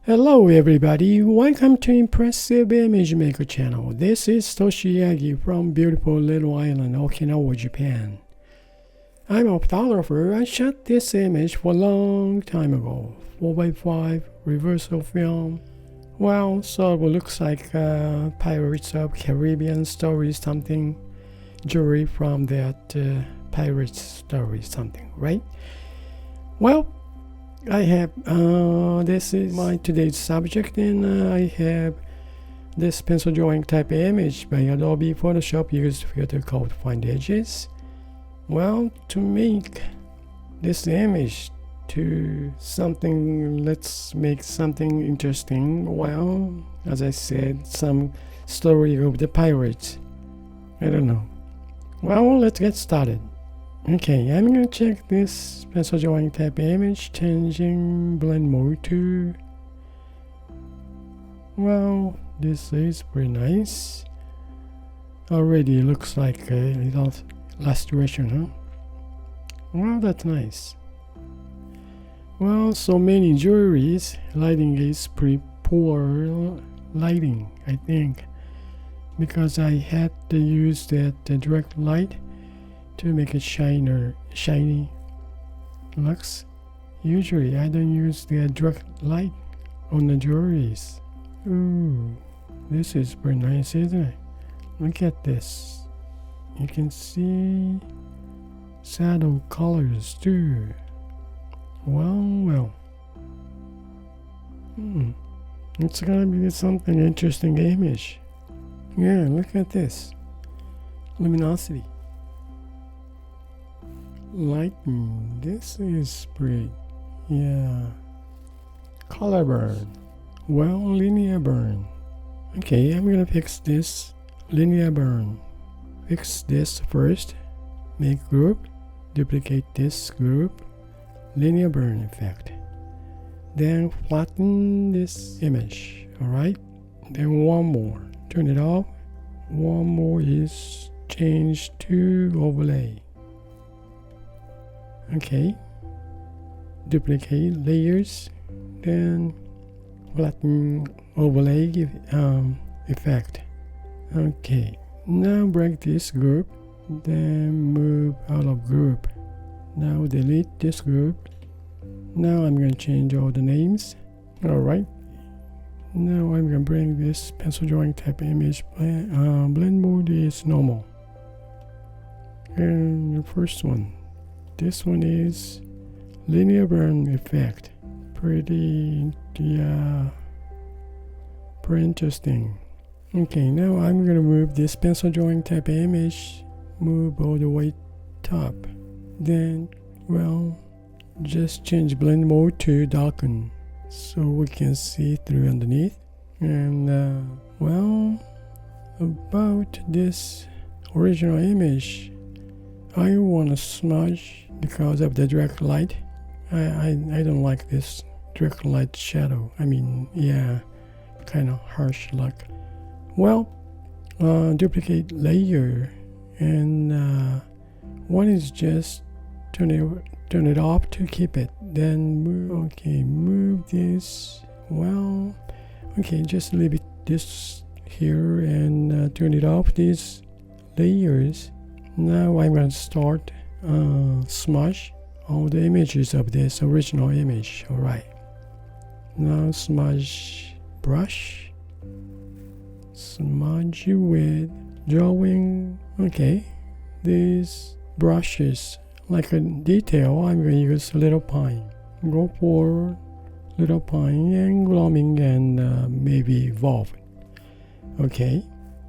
Hello everybody, welcome to Impressive Image Maker channel. This is Toshi Yagi from beautiful little island Okinawa, Japan. I'm a photographer. I shot this image for a long time ago. 4x5 reversal film. Well, so it looks like Pirates of Caribbean story something. Jewelry from that Pirates story something, right? Well, I have this is my today's subject, and I have this pencil drawing type image by Adobe Photoshop used filter called Find Edges. Well, to make this image to something, let's make something interesting. Well, as I said, some story of the pirates. I don't know. Well, let's get started. Okay, I'm gonna check this pencil drawing type image, changing blend mode to, well, this is pretty nice. Already looks like a little illustration, huh? Well, that's nice. Well, so many jewelries, lighting is pretty poor lighting, I think, because I had to use that direct light to make it shiny looks. Usually I don't use the direct light on the jewelries. Ooh, this is pretty nice, isn't it? Look at this. You can see shadow colors too. Well. It's gonna be something interesting image. Yeah, look at this. Luminosity. Lighting, this is pretty. Yeah. Color burn. Well, linear burn. Okay, I'm gonna fix this linear burn. Fix this first. Make group. Duplicate this group. Linear burn effect. Then flatten this image. Alright. Then one more. Turn it off. One more is change to overlay. Okay, duplicate layers, then flatten overlay effect. Okay, now break this group, then move out of group. Now delete this group. Now I'm going to change all the names. Alright, now I'm going to bring this pencil drawing type image. Blend mode is normal. And the first one. This one is linear burn effect. Pretty interesting. Okay, now I'm gonna move this pencil drawing type image, move all the way top. Then, well, just change blend mode to darken so we can see through underneath. And well, about this original image, I want to smudge because of the direct light. I don't like this direct light shadow. I mean, yeah, kind of harsh look. Well, duplicate layer, and one is just turn it off to keep it. Then move this. Well, okay, just leave it this here and turn it off. These layers. Now I'm going to start smudge all the images of this original image. Alright. Now smudge brush. Smudge with drawing. Okay. These brushes, like a detail, I'm going to use little pine. Go for little pine and gloaming and maybe evolve. Okay.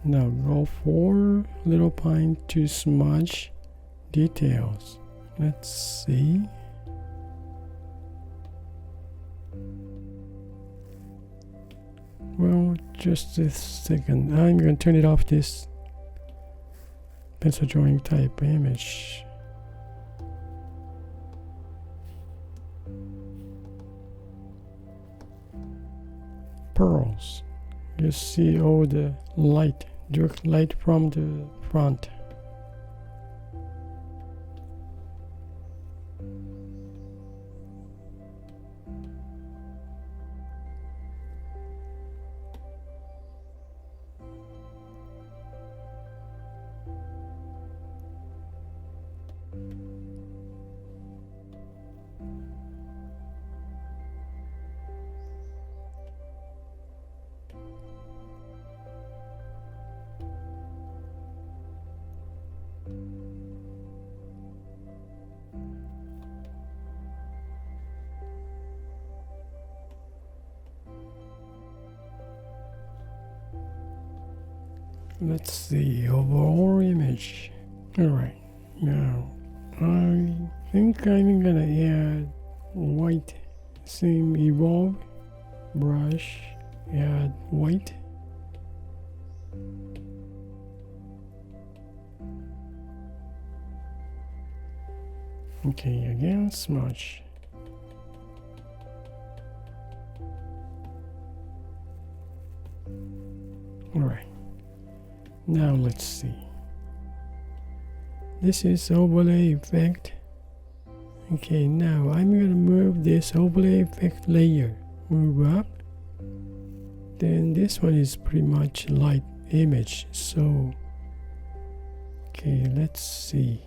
Now go for little pine to smudge details. Let's see. Well, just a second. I'm going to turn it off, this pencil drawing type image. Pearls. You see all the light, direct light from the front. Let's see, overall image. Alright, now I think I'm gonna add white, same evolve, brush, add white. Okay, again, smudge. Alright, now let's see. This is overlay effect. Okay, now I'm gonna move this overlay effect layer. Move up. Then this one is pretty much light image. So, okay, let's see.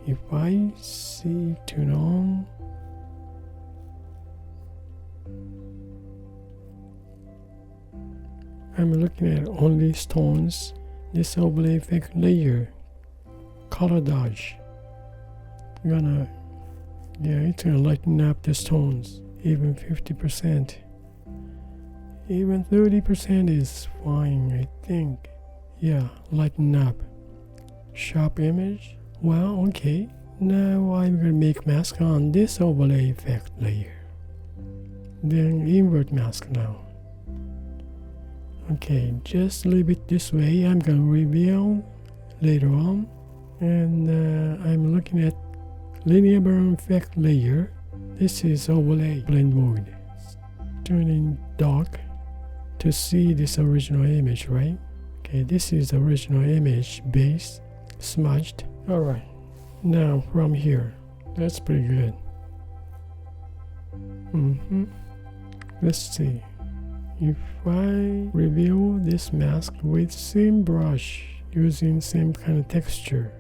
If I see turn on, I'm looking at only stones. This overlay effect layer, color dodge. It's gonna lighten up the stones, even 50%. Even 30% is fine, I think. Yeah, lighten up. Sharp image. Well, okay. Now I'm gonna make mask on this overlay effect layer. Then invert mask now. Okay, just leave it this way. I'm gonna reveal later on. And I'm looking at linear burn effect layer. This is overlay blend mode. Turning dark to see this original image, right? Okay, this is original image base smudged. Alright, now from here, that's pretty good. Let's see. If I reveal this mask with same brush using same kind of texture,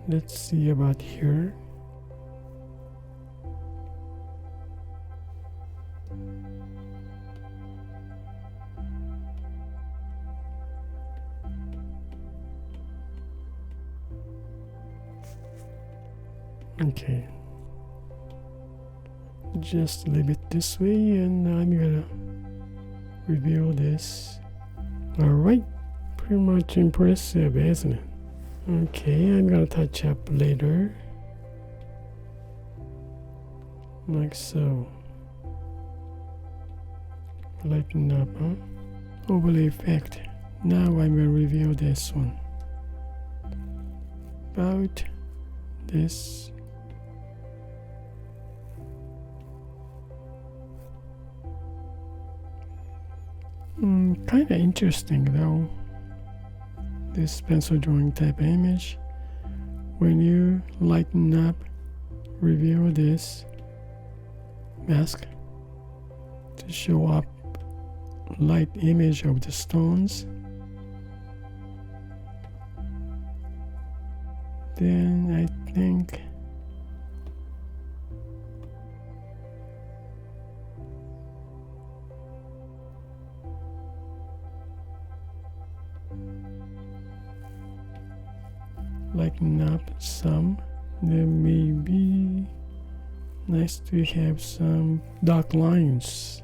let's see about here. Okay, just leave it this way and I'm gonna reveal this. Alright, pretty much impressive, isn't it? Okay, I'm gonna touch up later. Like so. Lighten up, huh? Overlay effect. Now I'm gonna reveal this one. About this. Kind of interesting though, this pencil drawing type image. When you lighten up, reveal this mask to show up light image of the stones, then I think lighten up some. Then maybe nice to have some dark lines.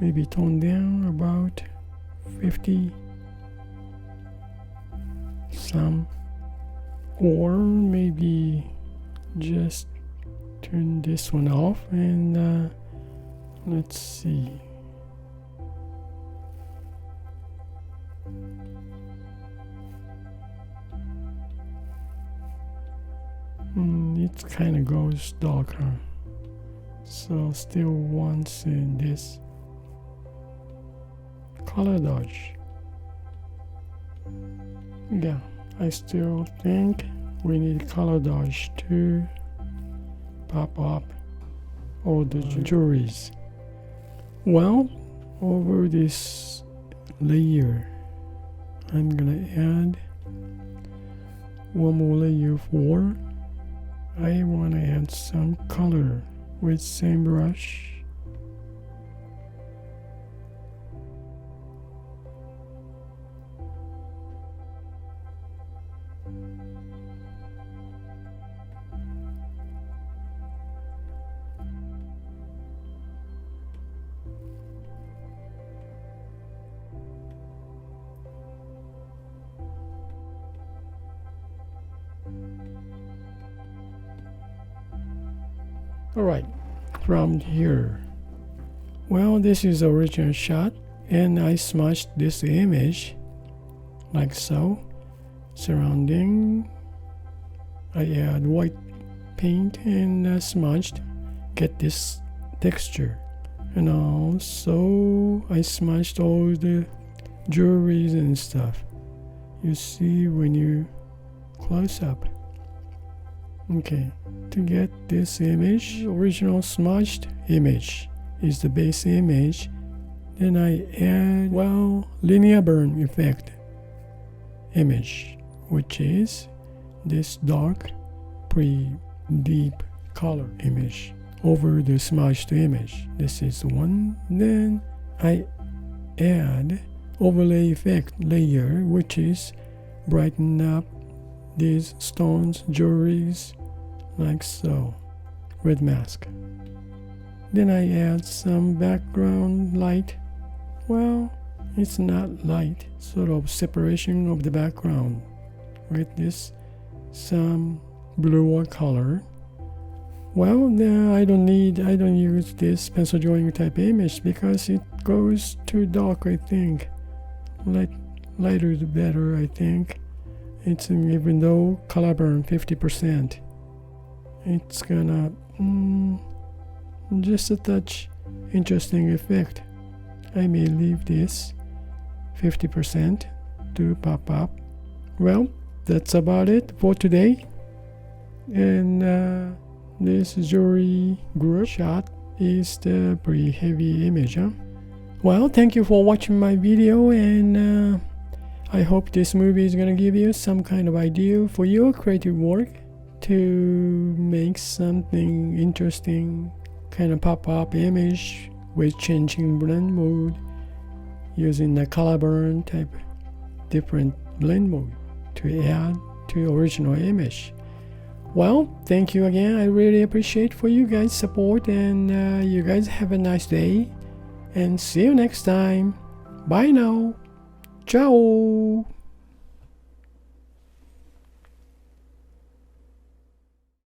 Maybe tone down about 50 some, or maybe just turn this one off and let's see. It kind of goes darker, so still wants this color dodge. Yeah, I still think we need color dodge to pop up all the jewelries. Well, over this layer, I'm gonna add one more layer for. I want to add some color with same brush. Alright, from here. Well, this is the original shot, and I smudged this image like so. Surrounding, I add white paint and smudged, get this texture. And also I smudged all the jewelries and stuff. You see when you close up. Okay, to get this image, original smudged image is the base image. Then I add, well, linear burn effect image, which is this dark, pretty deep color image over the smudged image. This is one. Then I add overlay effect layer, which is brighten up these stones, jewelries, like so, red mask. Then I add some background light. Well, it's not light, sort of separation of the background with this some bluer color. Well, I don't use this pencil drawing type image because it goes too dark, I think. Lighter the better, I think. It's even though color burn 50%, it's gonna just a touch interesting effect. I may leave this 50% to pop up. Well, that's about it for today. And this jewelry group shot is the pretty heavy image, huh? Well, thank you for watching my video, and I hope this movie is gonna give you some kind of idea for your creative work to make something interesting, kind of pop-up image with changing blend mode using the color burn type different blend mode to add to original image. Well, thank you again. I really appreciate for you guys' support, and you guys have a nice day, and see you next time. Bye now. Ciao.